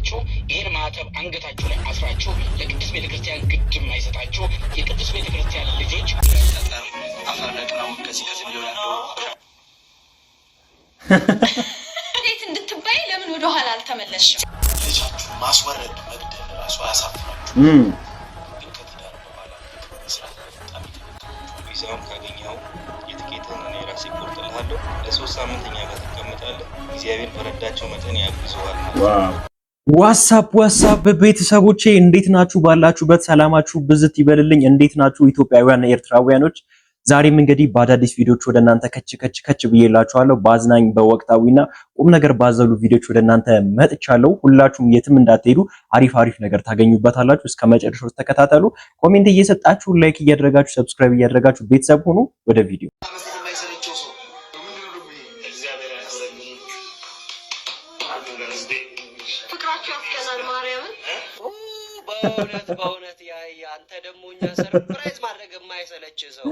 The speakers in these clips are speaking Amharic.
ያላችሁ ይህን ማዕተብ አንገታችሁ ላይ አስራችሁ ለቅዱስ ቤተክርስቲያን ግድም አይሰጣችሁ የቅዱስ ቤተክርስቲያን ልጆች አፈረቅነው ከዚህ ቢሆን ያለው እንዴት እንድትባይ ለምን ወደ ኋላ አልተመለስሽም? ልጃችሁ ማስወረድ መግደል ራሱ አያሳፍራችሁ። ግን ከትዳር በኋላ መስራት በጣም ቪዛውን ካገኘው የትኬትን እኔ ራሴ ቆርጥልሃለሁ። ለ3 ሳምንት እኛ ጋር ትቀመጣለህ። እግዚአብሔር በረዳቸው መጠን ያግዘዋል። ዋትስአፕ ቤተሰቦቼ እንዴት ናችሁ? ባላችሁበት ሰላማችሁ ብዝት ይበልልኝ። እንዴት ናችሁ ኢትዮጵያውያን ኤርትራውያኖች? ዛሬም እንግዲህ በአዳዲስ ቪዲዮዎች ወደ እናንተ ከች ብዬላችኋለሁ። በአዝናኝ በወቅታዊና ቁም ነገር ባዘሉ ቪዲዮዎች ወደ እናንተ መጥቻለሁ። ሁላችሁም የትም እንዳትሄዱ አሪፍ ነገር ታገኙበታላችሁ። እስከ መጨረሻው ተከታተሉ። ኮሜንት እየሰጣችሁ ላይክ እያደረጋችሁ ሰብስክራይብ እያደረጋችሁ ቤተሰብ ሆኑ። ወደ ቪዲዮ በእውነት አንተ ደግሞ እኛ ሰርፕራይዝ ማድረግ የማይሰለች ሰው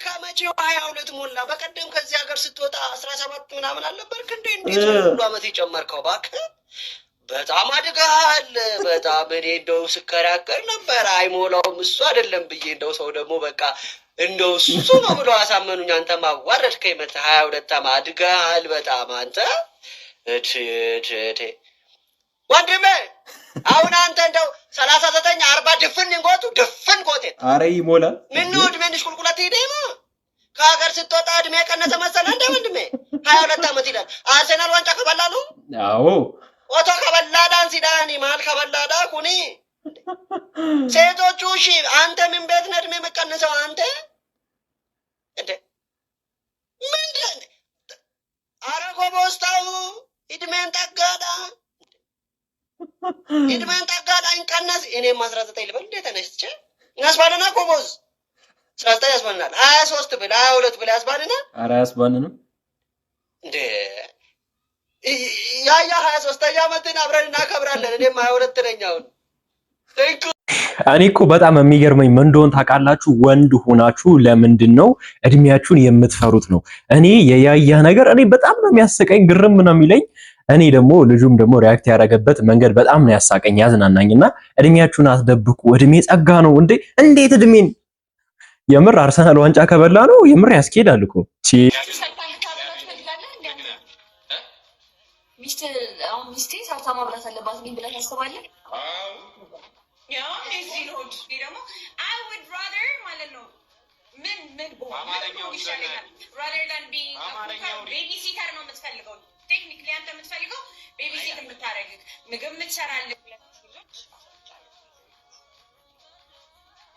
ከመቼው 22 ሞላ። በቀደም ከዚህ ሀገር ስትወጣ 17 ምናምን አልነበርክ እንዴ? እንዴት ሁሉ አመት የጨመርከው እባክህ? በጣም አድገሃል። በጣም እኔ እንደው ስከራከር ነበር አይሞላውም እሱ አይደለም ብዬ እንደው ሰው ደግሞ በቃ እንደው እሱ ነው ብሎ አሳመኑኝ። አንተ ማዋረድከኝ። 22 አመት አድገሃል በጣም አንተ እቴ ወንድሜ አሁን አንተ እንደው 39 40 ድፍን ጎቴ አረ ይሞላል። ምን ነው እድሜንሽ ቁልቁለት ሄደ ነው? ከሀገር ስትወጣ እድሜ ቀነሰ መሰለህ እንደ ወንድሜ? 22 አመት ይላል። አርሰናል ዋንጫ ከበላ ነው? አዎ ኦቶ ከበላዳን ሲዳኒ ማል ከበላዳ ኩኒ ሴቶቹ እሺ፣ አንተ ምን ቤት ነው እድሜ መቀነሰው አንተ እንዴ? ምንድን አረ ጎቦስታው እድሜን ጠጋዳ እንቀነስ። እኔም 19 ልበል እንዴ? ተነስቼ ያስባልና ኮቦዝ 19 ያስባልናል። 23 ብል 22 ብል ያስባልና አረ ያስባልንም እንዴ? ያ 23ኛ ዓመትን አብረን እናከብራለን። እኔም 22 ነኝ አሁን። እኔ እኮ በጣም የሚገርመኝ ምን እንደሆነ ታውቃላችሁ? ወንድ ሆናችሁ ለምንድን ነው እድሜያችሁን የምትፈሩት ነው። እኔ የያያ ነገር እኔ በጣም ነው የሚያስቀኝ፣ ግርም ነው የሚለኝ። እኔ ደግሞ ልጁም ደግሞ ሪያክት ያደረገበት መንገድ በጣም ነው ያሳቀኝ ያዝናናኝና እድሜያችሁን አትደብቁ፣ እድሜ ጸጋ ነው እንዴ! እንዴት እድሜን የምር አርሰናል ዋንጫ ከበላ ነው የምር ያስኬዳል እኮ ሚስቴ ሳርታ ማብላት አለባት ምን ብለህ ታስባለህ? ያ እዚህ ነው ደግሞ I would rather ማለት ነው ምን አማርኛው ይሻላል rather than being baby sitter ነው የምትፈልገው። ቴክኒክሊ አንተ የምትፈልገው ቤቢ ሲት የምታረግ ምግብ የምትሰራልህ ልጆች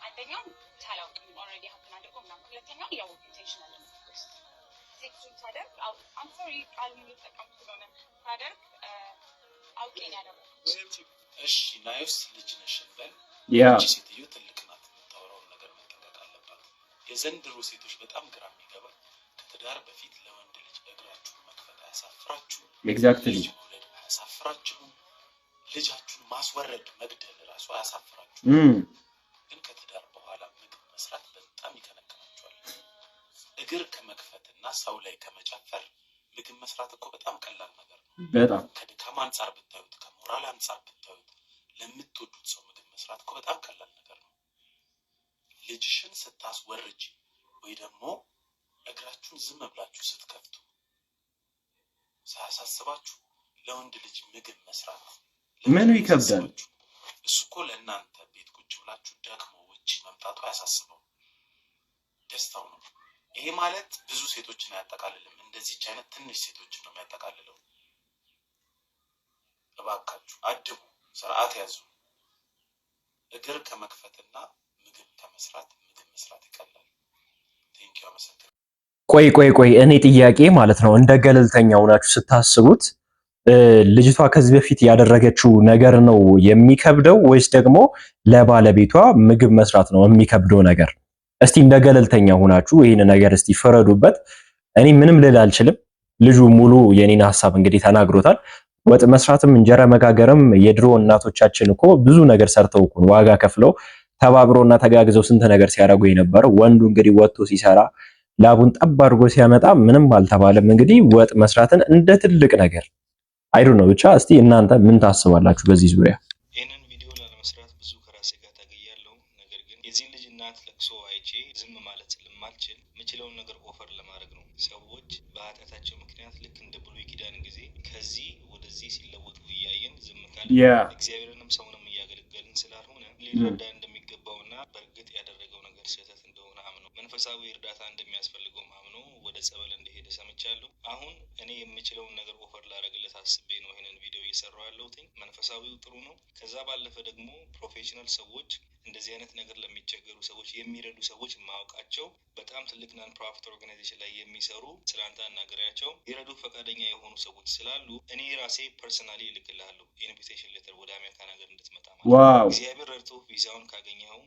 አንደኛው ታላቅ ኦልሬዲ ሀፕን አድርጎ ምናምን፣ ሁለተኛው ያው ኢንቴንሽናል ነው ሴክስ ታደርግ I'm sorry ቃል የሚጠቀም ስለሆነ ታደርግ አውቄን ያደረኩት። እሺ ናይስ ልጅ ነሽ እንበል። ሴትዮ ትልቅ ናት። የምታወራውን ነገር መጠንቀቅ አለባት። የዘንድሮ ሴቶች በጣም ግራ የሚገባ ከትዳር በፊት ለወንድ ልጅ እግራችሁን መክፈት አያሳፍራችሁ? ኤግዛክትሊ አያሳፍራችሁ? ልጃችሁን ማስወረድ መግደል ራሱ አያሳፍራችሁ? ግን ከትዳር በኋላ ምግብ መስራት በጣም ይከነክናችኋል። እግር ከመክፈትና ሰው ላይ ከመጨፈር ምግብ መስራት እኮ በጣም ቀላል ነገር ነው። በጣም ከድካም አንጻር ብታዩት፣ ከሞራል አንጻር ብታዩት፣ ለምትወዱት ሰው ምግብ መስራት እኮ በጣም ቀላል ነገር ነው። ልጅሽን ስታስወርጂ ወይ ደግሞ እግራችሁን ዝም ብላችሁ ስትከፍቱ ሳያሳስባችሁ ለወንድ ልጅ ምግብ መስራት ምኑ ይከብዳል? እሱ እኮ ለእናንተ ቤት ቁጭ ብላችሁ ደግሞ ውጪ መምጣቱ አያሳስበው፣ ደስታው ነው። ይሄ ማለት ብዙ ሴቶችን አያጠቃልልም። እንደዚህች አይነት ትንሽ ሴቶችን ነው የሚያጠቃልለው። እባካችሁ አድቡ፣ ስርዓት ያዙ። እግር ከመክፈትና ምግብ ከመስራት ምግብ መስራት ይቀላል። ቴንኪው፣ አመሰግናለሁ። ቆይ እኔ ጥያቄ ማለት ነው እንደ ገለልተኛ ሆናችሁ ስታስቡት ልጅቷ ከዚህ በፊት ያደረገችው ነገር ነው የሚከብደው ወይስ ደግሞ ለባለቤቷ ምግብ መስራት ነው የሚከብደው ነገር? እስቲ እንደ ገለልተኛ ሆናችሁ ይሄን ነገር እስቲ ፈረዱበት። እኔ ምንም ልል አልችልም። ልጁ ሙሉ የኔን ሐሳብ እንግዲህ ተናግሮታል። ወጥ መስራትም እንጀራ መጋገርም የድሮ እናቶቻችን እኮ ብዙ ነገር ሰርተው እኮ ዋጋ ከፍለው ተባብሮና ተጋግዘው ስንት ነገር ሲያደርጉ የነበረው። ወንዱ እንግዲህ ወጥቶ ሲሰራ ላቡን ጠብ አድርጎ ሲያመጣ ምንም አልተባለም። እንግዲህ ወጥ መስራትን እንደ ትልቅ ነገር አይ ዶንት ኖ ብቻ እስቲ እናንተ ምን ታስባላችሁ በዚህ ዙሪያ? ይሄንን ቪዲዮ ለመስራት ብዙ ከራሴ ጋር ታገያለሁ። ነገር ግን የዚህ ልጅ እናት ለቅሶ አይቼ ዝም ማለት ስለማልችል የምችለውን ነገር ኦፈር ለማድረግ ነው። ሰዎች በኃጢአታቸው ምክንያት ልክ እንደ ብሉይ ኪዳን ጊዜ ከዚህ ወደዚህ ሲለወጡ እያየን ዝም ካለ እግዚአብሔርንም ሰውንም እያገለገልን ስላልሆነ ሊረዳ እንደሚገባውና በእርግጥ ያደረገው ነገር ስህተት እንደሆነ አምኖ መንፈሳዊ እርዳታ እንደሚያስፈልገው አምኖ ወደ ጸበል እንደሄደ ሰምቻለሁ። አሁን እኔ የምችለውን ነገር ኦፈር ላደርግለት አስቤ ነው ይሄንን ቪዲዮ እየሰራሁ ያለሁት። መንፈሳዊው ጥሩ ነው። ከዛ ባለፈ ደግሞ ፕሮፌሽናል ሰዎች እንደዚህ አይነት ነገር ለሚቸገሩ ሰዎች የሚረዱ ሰዎች ማውቃቸው በጣም ትልቅ ናን ፕሮፊት ኦርጋናይዜሽን ላይ የሚሰሩ ስላንተ አናገሪያቸው ይረዱ ፈቃደኛ የሆኑ ሰዎች ስላሉ እኔ ራሴ ፐርሰናሊ እልክልሃለሁ ኢንቪቴሽን ሌተር ወደ አሜሪካ ነገር እንድትመጣ ማለት እግዚአብሔር ረድቶ ቪዛውን ካገኘኸው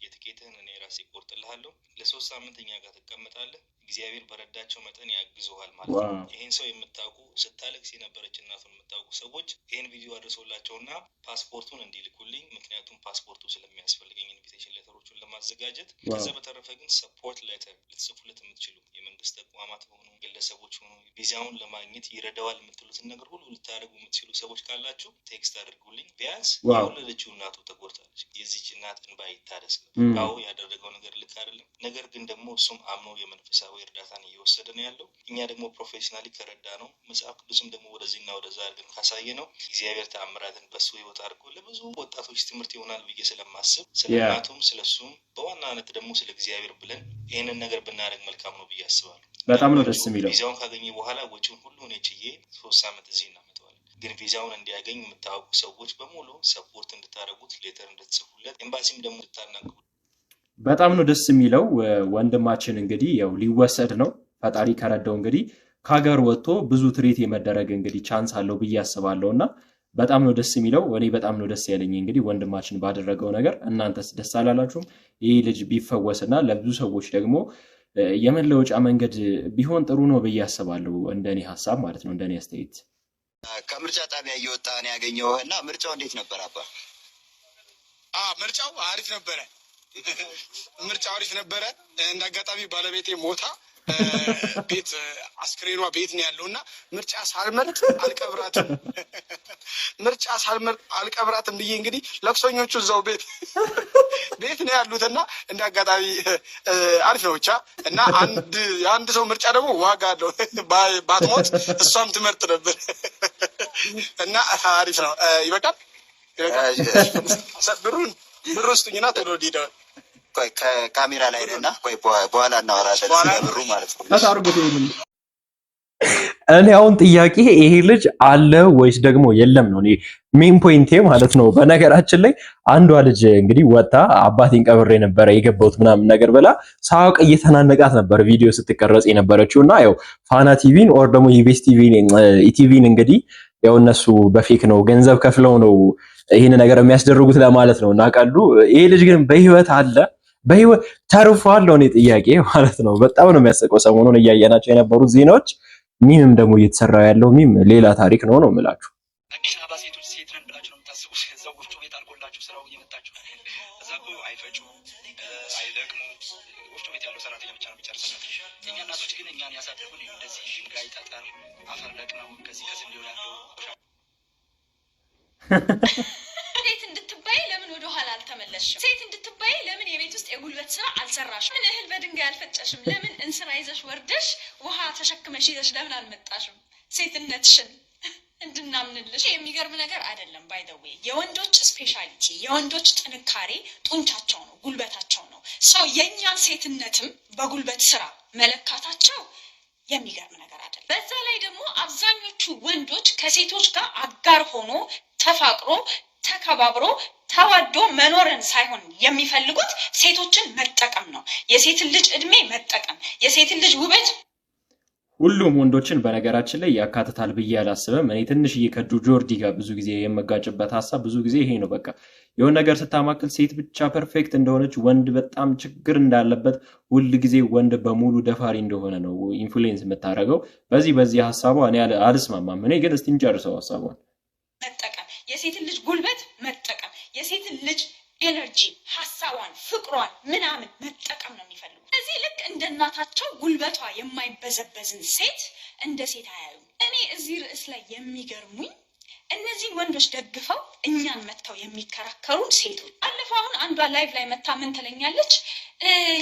የትኬትህን እኔ ራሴ ቆርጥልሃለሁ። ለ3 ሳምንት እኛ ጋር ትቀመጣለህ። እግዚአብሔር በረዳቸው መጠን ያግዙሃል ማለት ነው። ይሄን ሰው የምታውቁ ስታለቅስ የነበረች እናቱን የምታውቁ ሰዎች ይሄን ቪዲዮ አድርሶላቸውና ፓስፖርቱን እንዲልኩልኝ፣ ምክንያቱም ፓስፖርቱ ስለሚያስፈልገኝ ኢንቪቴሽን ሌተሮቹን ለማዘጋጀት። ከዛ በተረፈ ግን ሰፖርት ሌተር ልትጽፉለት የምትችሉ የመንግስት ተቋማት ሆኑ ግለሰቦች ሆኑ ቪዛውን ለማግኘት ይረዳዋል የምትሉትን ነገር ሁሉ ልታደርጉ የምትችሉ ሰዎች ካላችሁ ቴክስት አድርጉልኝ። ቢያንስ የወለደችው እናቱ ተጎድታለች። የዚች እናት እንባ ይታደስ። አዎ ያደረገው ነገር ልክ አይደለም። ነገር ግን ደግሞ እሱም አምኖ የመንፈሳዊ እርዳታን እየወሰደ ነው ያለው። እኛ ደግሞ ፕሮፌሽናሊ ከረዳ ነው መጽሐፍ ቅዱስም ደግሞ ወደዚህና ወደዛ አድርገን ካሳየ ነው እግዚአብሔር ተአምራትን በሱ ህይወት አድርጎ ለብዙ ወጣቶች ትምህርት ይሆናል ብዬ ስለማስብ ስለ እናቱም ስለሱም በዋናነት ደግሞ ስለ እግዚአብሔር ብለን ይህንን ነገር ብናደርግ መልካም ነው ብዬ አስባለሁ። በጣም ነው ደስ የሚለው። ቪዛውን ካገኘ በኋላ ወጪውን ሁሉ እኔ ችዬ 3 ሳምንት እዚህ እናመጣዋለን። ግን ቪዛውን እንዲያገኝ የምታውቁ ሰዎች በሙሉ ሰፖርት እንድታደርጉት ሌተር እንድትጽፉለት ኤምባሲም ደግሞ እንድታናግሩ በጣም ነው ደስ የሚለው። ወንድማችን እንግዲህ ያው ሊወሰድ ነው። ፈጣሪ ከረዳው እንግዲህ ከሀገር ወጥቶ ብዙ ትሪት የመደረግ እንግዲህ ቻንስ አለው ብዬ አስባለሁና በጣም ነው ደስ የሚለው። እኔ በጣም ነው ደስ ያለኝ እንግዲህ ወንድማችን ባደረገው ነገር። እናንተስ ደስ አላላችሁም? ይህ ልጅ ቢፈወስና ለብዙ ሰዎች ደግሞ የመለወጫ መንገድ ቢሆን ጥሩ ነው ብዬ አስባለሁ። እንደኔ ሀሳብ ማለት ነው፣ እንደኔ አስተያየት። ከምርጫ ጣቢያ እየወጣ ነው ያገኘው እና ምርጫው እንዴት ነበር አባ? ምርጫው አሪፍ ነበረ። ምርጫው አሪፍ ነበረ። እንዳጋጣሚ ባለቤቴ ሞታ ቤት አስክሬኗ ቤት ነው ያለውና ምርጫ ሳልመርጥ አልቀብራትም። ምርጫ ሳልመርጥ አልቀብራትም ብዬ እንግዲህ ለቅሶኞቹ እዛው ቤት ነው ያሉትና እንዳጋጣሚ አሪፍ ነው ብቻ እና አንድ ሰው ምርጫ ደግሞ ዋጋ አለው። ባትሞት እሷም ትመርጥ ነበር እና አሪፍ ነው። ይበቃል። ብሩ ስጡኝና ቶሎ ዲዳ ቆይ ከካሜራ ላይ ነና ቆይ በኋላ እናወራለን ብሩ ማለት ነው። እኔ አሁን ጥያቄ ይሄ ልጅ አለ ወይስ ደግሞ የለም ነው እኔ ሜን ፖይንቴ ማለት ነው። በነገራችን ላይ አንዷ ልጅ እንግዲህ ወጣ አባቴን ቀብሬ ነበረ የገባሁት ምናምን ነገር ብላ ሳውቅ እየተናነቃት ነበር ቪዲዮ ስትቀረጽ የነበረችውና ያው ፋና ቲቪን ኦር ደግሞ ኢቢኤስ ቲቪን እንግዲህ ያው እነሱ በፌክ ነው ገንዘብ ከፍለው ነው ይሄን ነገር የሚያስደርጉት ለማለት ነው። እና ቀሉ ይሄ ልጅ ግን በህይወት አለ በህይወት ተርፏል ነው እኔ ጥያቄ ማለት ነው። በጣም ነው የሚያስቀው። ሰሞኑን እያየናቸው የነበሩት ዜናዎች ሚምም ደግሞ እየተሰራ ያለው ሚም ሌላ ታሪክ ነው የምላችሁ። አዲስ አበባ ሴቶች ሴት ነን ብላችሁ ነው የምታስቡት። እዛው ወፍጮ ቤት አልቆላችሁ ስራው እየመጣችሁ እዛ እኮ አይፈጩ አይለቅሙ። ወፍጮ ቤት ያለው ሰራተኛ ብቻ ነው የሚጨርሰው። እኛ እናቶች ግን እኛን ያሳደጉን እንደዚህ ድንጋይ ጠጠር አፈር ለቅመው ከዚህ ከስንዴው ያለው ሴት እንድትባይ ለምን ወደ ኋላ አልተመለስሽም? ሴት እንድትባይ ለምን የቤት ውስጥ የጉልበት ስራ አልሰራሽም? ምን እህል በድንጋይ አልፈጨሽም? ለምን እንስራ ይዘሽ ወርደሽ ውሃ ተሸክመሽ ይዘሽ ለምን አልመጣሽም? ሴትነትሽን እንድናምንልሽ። የሚገርም ነገር አይደለም። ባይ ዘ ዌይ የወንዶች ስፔሻሊቲ የወንዶች ጥንካሬ ጡንቻቸው ነው፣ ጉልበታቸው ነው። ሰው የእኛን ሴትነትም በጉልበት ስራ መለካታቸው የሚገርም ነገር አይደለም። በዛ ላይ ደግሞ አብዛኞቹ ወንዶች ከሴቶች ጋር አጋር ሆኖ ተፋቅሮ ተከባብሮ ተዋዶ መኖርን ሳይሆን የሚፈልጉት ሴቶችን መጠቀም ነው። የሴትን ልጅ እድሜ መጠቀም፣ የሴትን ልጅ ውበት። ሁሉም ወንዶችን በነገራችን ላይ ያካትታል ብዬ አላስብም። እኔ ትንሽዬ ከዱ ጆርዲ ጋር ብዙ ጊዜ የመጋጭበት ሀሳብ ብዙ ጊዜ ይሄ ነው። በቃ የሆነ ነገር ስታማክል ሴት ብቻ ፐርፌክት እንደሆነች ወንድ በጣም ችግር እንዳለበት ሁል ጊዜ ወንድ በሙሉ ደፋሪ እንደሆነ ነው ኢንፍሉዌንስ የምታደርገው። በዚህ ሀሳቧ እኔ አልስማማም። እኔ ግን እስቲ እንጨርሰው ሀሳቧን። መጠቀም፣ የሴትን ልጅ ጉልበት መጠቀም፣ የሴትን ልጅ ኤነርጂ፣ ሀሳቧን፣ ፍቅሯን ምናምን መጠቀም ነው የሚፈልጉ። እዚህ ልክ እንደ እናታቸው ጉልበቷ የማይበዘበዝን ሴት እንደ ሴት አያዩም። እኔ እዚህ ርዕስ ላይ የሚገርሙኝ እነዚህ ወንዶች ደግፈው እኛን መተው የሚከራከሩ ሴቶች። አለፈው አሁን አንዷ ላይቭ ላይ መታ ምን ትለኛለች?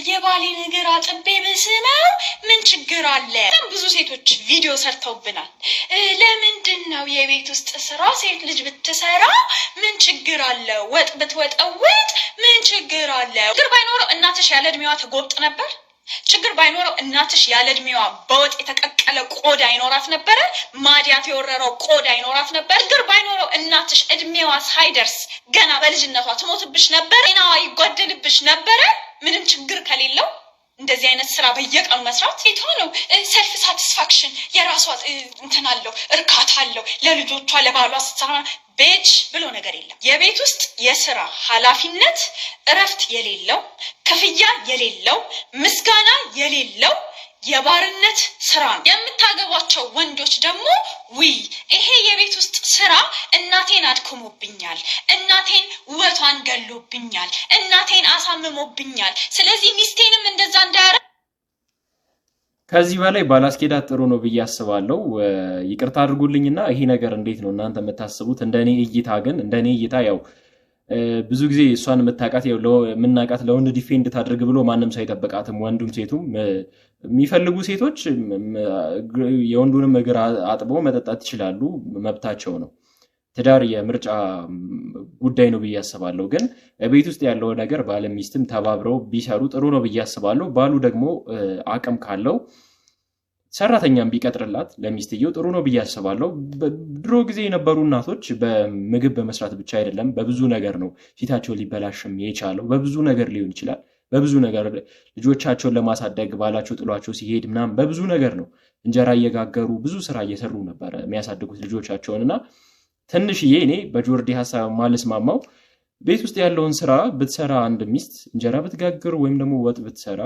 የባሌ ነገር አጥቤ በስመው ምን ችግር አለ? ብዙ ሴቶች ቪዲዮ ሰርተውብናል። ለምንድነው የቤት ውስጥ ስራ ሴት ልጅ ብትሰራ ምን ችግር አለ? ወጥ ብትወጠውጥ ምን ችግር አለ? ችግር ባይኖረው እናትሽ ያለ እድሜዋ ተጎብጥ ነበር? ችግር ባይኖረው እናትሽ ያለ እድሜዋ በወጥ የተቀቀለ ቆዳ ይኖራት ነበር? ማዲያት የወረረው ቆዳ ይኖራት ነበር? ችግር ባይኖረው እናትሽ እድሜዋ ሳይደርስ ገና በልጅነቷ ትሞትብሽ ነበር? ጤናዋ ይጓደልብሽ ነበር? ምንም ችግር ከሌለው እንደዚህ አይነት ስራ በየቀኑ መስራት ሴቷ ነው ሰልፍ ሳቲስፋክሽን የራሷ እንትን አለው እርካታ አለው። ለልጆቿ ለባሏ ስትሰራ ቤች ብሎ ነገር የለም። የቤት ውስጥ የስራ ኃላፊነት እረፍት የሌለው ክፍያ የሌለው ምስጋና የሌለው የባርነት ስራ ነው። የምታገቧቸው ወንዶች ደግሞ ይሄ የቤት ውስጥ ስራ እናቴን አድክሞብኛል፣ እናቴን ውበቷን ገሎብኛል፣ እናቴን አሳምሞብኛል፣ ስለዚህ ሚስቴንም እንደዛ እንዳያረ ከዚህ በላይ ባላስኬዳት ጥሩ ነው ብዬ አስባለሁ። ይቅርታ አድርጉልኝና ይሄ ነገር እንዴት ነው እናንተ የምታስቡት? እንደኔ እይታ ግን እንደኔ እይታ ያው ብዙ ጊዜ እሷን የምናቃት ለወንድ ዲፌንድ ታድርግ ብሎ ማንም ሳይጠብቃትም ወንዱም ሴቱም የሚፈልጉ ሴቶች የወንዱንም እግር አጥበው መጠጣት ይችላሉ፣ መብታቸው ነው። ትዳር የምርጫ ጉዳይ ነው ብዬ አስባለሁ። ግን ቤት ውስጥ ያለው ነገር ባል ሚስትም ተባብረው ቢሰሩ ጥሩ ነው ብዬ አስባለሁ። ባሉ ደግሞ አቅም ካለው ሰራተኛም ቢቀጥርላት ለሚስትየው ጥሩ ነው ብዬ አስባለሁ። ድሮ ጊዜ የነበሩ እናቶች በምግብ በመስራት ብቻ አይደለም በብዙ ነገር ነው ፊታቸው ሊበላሽም የቻለው። በብዙ ነገር ሊሆን ይችላል። በብዙ ነገር ልጆቻቸውን ለማሳደግ ባላቸው ጥሏቸው ሲሄድ ምናምን በብዙ ነገር ነው እንጀራ እየጋገሩ ብዙ ስራ እየሰሩ ነበር የሚያሳድጉት ልጆቻቸውንና ትንሽዬ እኔ በጆርዲ ሐሳብ ማልስማማው ቤት ውስጥ ያለውን ስራ ብትሰራ አንድ ሚስት እንጀራ ብትጋግር ወይም ደግሞ ወጥ ብትሰራ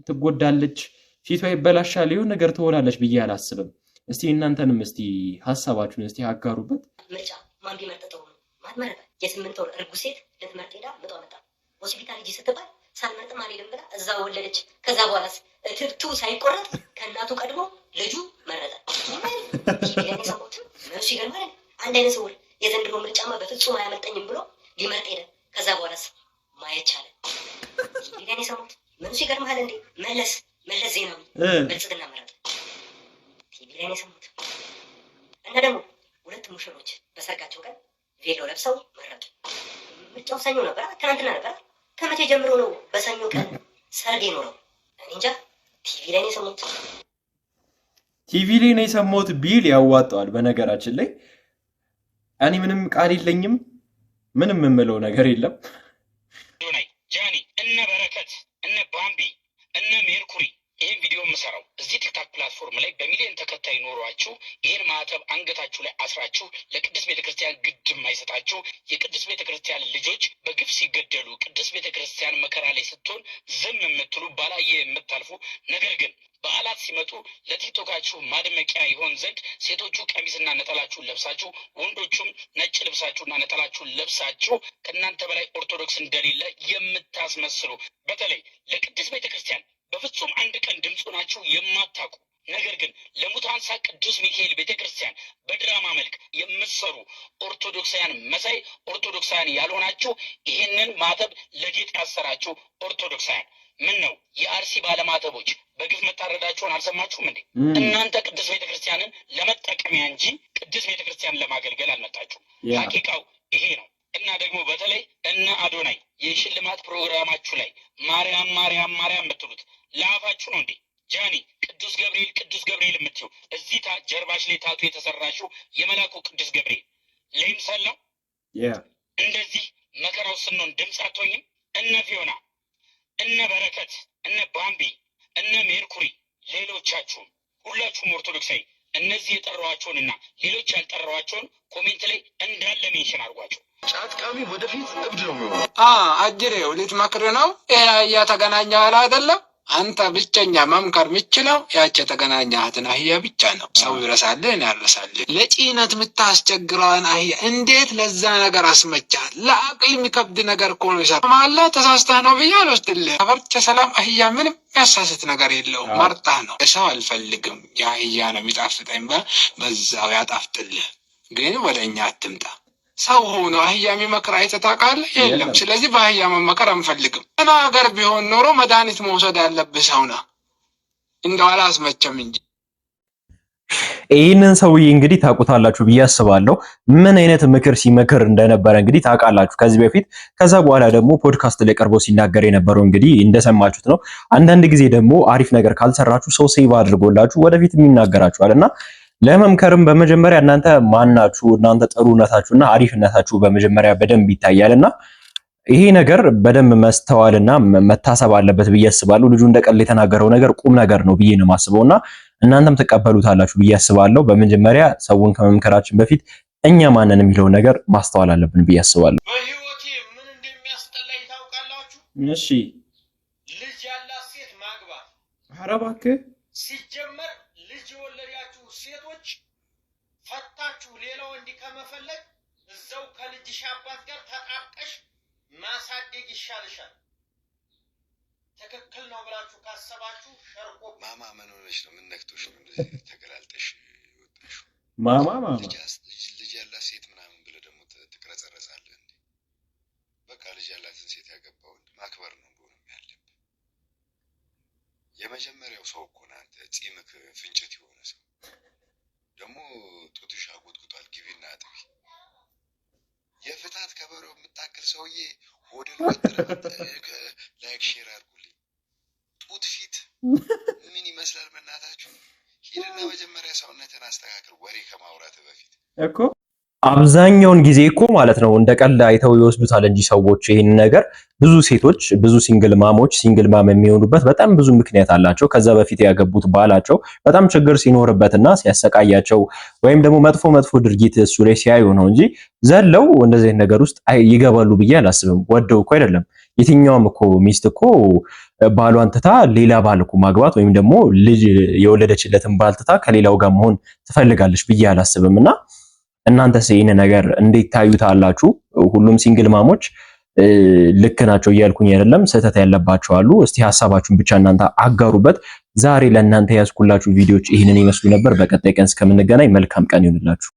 ትጎዳለች፣ ፊቷ ይበላሻል፣ የሆነ ነገር ትሆናለች ብዬ አላስብም። እስቲ እናንተንም እስቲ ሐሳባችሁን እስቲ አጋሩበት። ምርጫ ማን ቢመርጠው ነው? ማን መረጠ? የ8 ወር እርጉዝ ሴት ልትመርጥ ሄዳ ምጧ መጣ። ሆስፒታል ሂጂ ስትባል ሳልመርጥም አልሄድም ብላ እዛ ወለደች። ከዛ በኋላስ ትብቱ ሳይቆረጥ ከእናቱ ቀድሞ ልጁ መረጠ። ይሄን ሰሞት መልሱ ይገርማል። አንድ አይነት ሰው የዘንድሮ ምርጫማ በፍጹም አያመልጠኝም ብሎ ሊመርጥ ሄደ። ከዛ በኋላስ ማየት ቻለ። ይሄን ሰሞት መልሱ ይገርማል እንዴ! መለስ ዜናዊ ብልጽግና መረጠ። ይሄን ሰሞት እና ደግሞ ሁለት ሙሽሮች በሰርጋቸው ቀን ቬሎ ለብሰው መረጡ። ምርጫው ሰኞ ነበር፣ ትናንትና ነበር። ከመቼ ጀምሮ ነው በሰኞ ቀን ሰርግ የኖረው? እኔ እንጃ። ቲቪ ላይ ነው የሰማሁት ቢል ያዋጣዋል። በነገራችን ላይ እኔ ምንም ቃል የለኝም፣ ምንም የምለው ነገር የለም። ጃኒ እነ በረከት እነ ባምቢ እነ ሜርኩሪ ይህን ቪዲዮ የምሰራው እዚህ ቲክታክ ፕላትፎርም ላይ በሚሊዮን ተከታይ ኖሯችሁ ይህን ማዕተብ አንገታችሁ ላይ አስራችሁ ለቅድስት ቤተክርስቲያን ግድ የማይሰጣችሁ የቅድስት ቤተክርስቲያን ልጆች በግፍ ሲገደሉ ቅድስት ቤተክርስቲያን መከራ ላይ ስትሆን ዝም የምትሉ ባላየ የምታልፉ ነገር ግን በዓላት ሲመጡ ለቲክቶካችሁ ማድመቂያ ይሆን ዘንድ ሴቶቹ ቀሚስና ነጠላችሁን ለብሳችሁ ወንዶቹም ነጭ ልብሳችሁና ነጠላችሁን ለብሳችሁ ከእናንተ በላይ ኦርቶዶክስ እንደሌለ የምታስመስሉ በተለይ ለቅድስት ቤተክርስቲያን በፍጹም አንድ ቀን ድምፁ ናችሁ የማታውቁ ነገር ግን ለሙታንሳ ቅዱስ ሚካኤል ቤተክርስቲያን በድራማ መልክ የምትሰሩ ኦርቶዶክሳውያን መሳይ ኦርቶዶክሳውያን ያልሆናችሁ ይህንን ማተብ ለጌጥ ያሰራችሁ ኦርቶዶክሳውያን ምን ነው የአርሲ ባለማተቦች በግፍ መታረዳቸውን አልሰማችሁም እንዴ? እናንተ ቅዱስ ቤተክርስቲያንን ለመጠቀሚያ እንጂ ቅዱስ ቤተክርስቲያንን ለማገልገል አልመጣችሁም። ሐቂቃው ይሄ ነው። እና ደግሞ በተለይ እነ አዶናይ የሽልማት ፕሮግራማችሁ ላይ ማርያም ማርያም ማርያም የምትሉት ለአፋችሁ ነው እንዴ? ጃኒ ቅዱስ ገብርኤል የምትዩ እዚህ ጀርባሽ ላይ ታቱ የተሰራሽው የመላኩ ቅዱስ ገብርኤል ለይምሰል ነው። እንደዚህ መከራው ስንሆን ድምፅ አትሆኝም? እነ ፊዮና እነ በረከት እነ ባምቢ እነ ሜርኩሪ ሌሎቻችሁም ሁላችሁም ኦርቶዶክሳዊ እነዚህ የጠራዋቸውንና ሌሎች ያልጠራዋቸውን ኮሜንት ላይ እንዳለ ሜንሽን አድርጓቸው። ጫትቃሚ ወደፊት እብድ ነው የሚሆነው። አጅሬው ልጅ መክር ነው እያ ተገናኘ ኋላ አይደለም አንተ ብቸኛ መምከር የምችለው ያቺ የተገናኛትን አህያ ብቻ ነው። ሰው ይረሳልህ፣ እኔ አልረሳልህ። ለጭነት የምታስቸግረዋን አህያ እንዴት ለዛ ነገር አስመቻል? ለአቅል የሚከብድ ነገር እኮ ነው ይሰራ ማለ ተሳስተህ ነው ብዬ አልወስድልህ። ከበርቸ ሰላም አህያ ምንም ያሳስት ነገር የለውም። መርጣ ነው። ሰው አልፈልግም፣ የአህያ ነው የሚጣፍጠኝ፣ በዛው ያጣፍጥልህ። ግን ወደ እኛ አትምጣ። ሰው ሆኖ አህያ የሚመክር አይተህ ታውቃለህ? የለም። ስለዚህ በአህያ መመከር አንፈልግም። እና ሀገር ቢሆን ኖሮ መድኃኒት መውሰድ ያለብህ ሰው ነህ። እንደው አላስመቸም እንጂ። ይህንን ሰውዬ እንግዲህ ታውቁታላችሁ ብዬ አስባለሁ። ምን አይነት ምክር ሲመክር እንደነበረ እንግዲህ ታውቃላችሁ ከዚህ በፊት። ከዛ በኋላ ደግሞ ፖድካስት ላይ ቀርቦ ሲናገር የነበረው እንግዲህ እንደሰማችሁት ነው። አንዳንድ ጊዜ ደግሞ አሪፍ ነገር ካልሰራችሁ ሰው ሴቭ አድርጎላችሁ ወደፊት የሚናገራችኋል እና ለመምከርም በመጀመሪያ እናንተ ማናችሁ፣ እናንተ ጥሩነታችሁና አሪፍነታችሁ በመጀመሪያ በደንብ ይታያልና ይሄ ነገር በደንብ መስተዋልና መታሰብ አለበት ብዬ አስባለሁ። ልጁ እንደቀል የተናገረው ነገር ቁም ነገር ነው ብዬ ነው የማስበውና እናንተም ተቀበሉታላችሁ ብዬ አስባለሁ። በመጀመሪያ ሰውን ከመምከራችን በፊት እኛ ማንን የሚለው ነገር ማስተዋል አለብን ብዬ አስባለሁ። በህይወቴ ምን እንደሚያስጠላኝ ታውቃላችሁ? እሺ፣ ልጅ ያላት ሴት ማግባት። ኧረ እባክህ ሲጀመር ልጅ የወለዳችሁ ሴቶች ፈታችሁ ሌላ ወንድ ከመፈለግ እዛው ከልጅሽ አባት ጋር ተጣብቀሽ ማሳደግ ይሻልሻል። ትክክል ነው ብላችሁ ካሰባችሁ ሸርቆ ማማ ምን ሆነሽ ነው? ምን ነክቶሽ ነው እንደዚህ ተገላልጠሽ ወጣሽ? ማማ ልጅ ያላት ሴት ምናምን ብለህ ደግሞ ትቅረጸረጻለህ እንዴ? በቃ ልጅ ያላትን ሴት ያገባ ወንድ ማክበር ነው እንደሆነ ያለብህ። የመጀመሪያው ሰው እኮ ነው አንተ ጺምክ ፍንጭት የሆነ ሰው ደግሞ ጡትሽ አጎጥቁጧል፣ ግቢና አጥቢ። የፍታት ከበሮ የምታክል ሰውዬ ሆድን ወጥረ ላይክ ሼር አድርጉልኝ። ጡት ፊት ምን ይመስላል? በእናታችሁ ሂድና መጀመሪያ ሰውነትን አስተካክል ወሬ ከማውራት በፊት እኮ አብዛኛውን ጊዜ እኮ ማለት ነው እንደ ቀልድ አይተው ይወስዱታል እንጂ ሰዎች ይሄን ነገር ብዙ ሴቶች ብዙ ሲንግል ማሞች ሲንግል ማም የሚሆኑበት በጣም ብዙ ምክንያት አላቸው። ከዛ በፊት ያገቡት ባላቸው በጣም ችግር ሲኖርበትና ሲያሰቃያቸው ወይም ደግሞ መጥፎ ድርጊት እሱ ላይ ሲያዩ ነው እንጂ ዘለው እንደዚህ ነገር ውስጥ ይገባሉ ብዬ አላስብም። ወደው እኮ አይደለም። የትኛውም እኮ ሚስት እኮ ባሏን ትታ ሌላ ባል እኮ ማግባት ወይም ደግሞ ልጅ የወለደችለትን ባል ትታ ከሌላው ጋር መሆን ትፈልጋለች ብዬ አላስብምና እናንተስ ይሄን ነገር እንዴት ታዩታላችሁ? ሁሉም ሲንግል ማሞች ልክ ናቸው እያልኩኝ አይደለም፣ ስህተት ያለባቸው አሉ። እስቲ ሐሳባችሁን ብቻ እናንተ አጋሩበት። ዛሬ ለእናንተ ያዝኩላችሁ ቪዲዮዎች ይህንን ይመስሉ ነበር። በቀጣይ ቀን እስከምንገናኝ መልካም ቀን ይሁንላችሁ።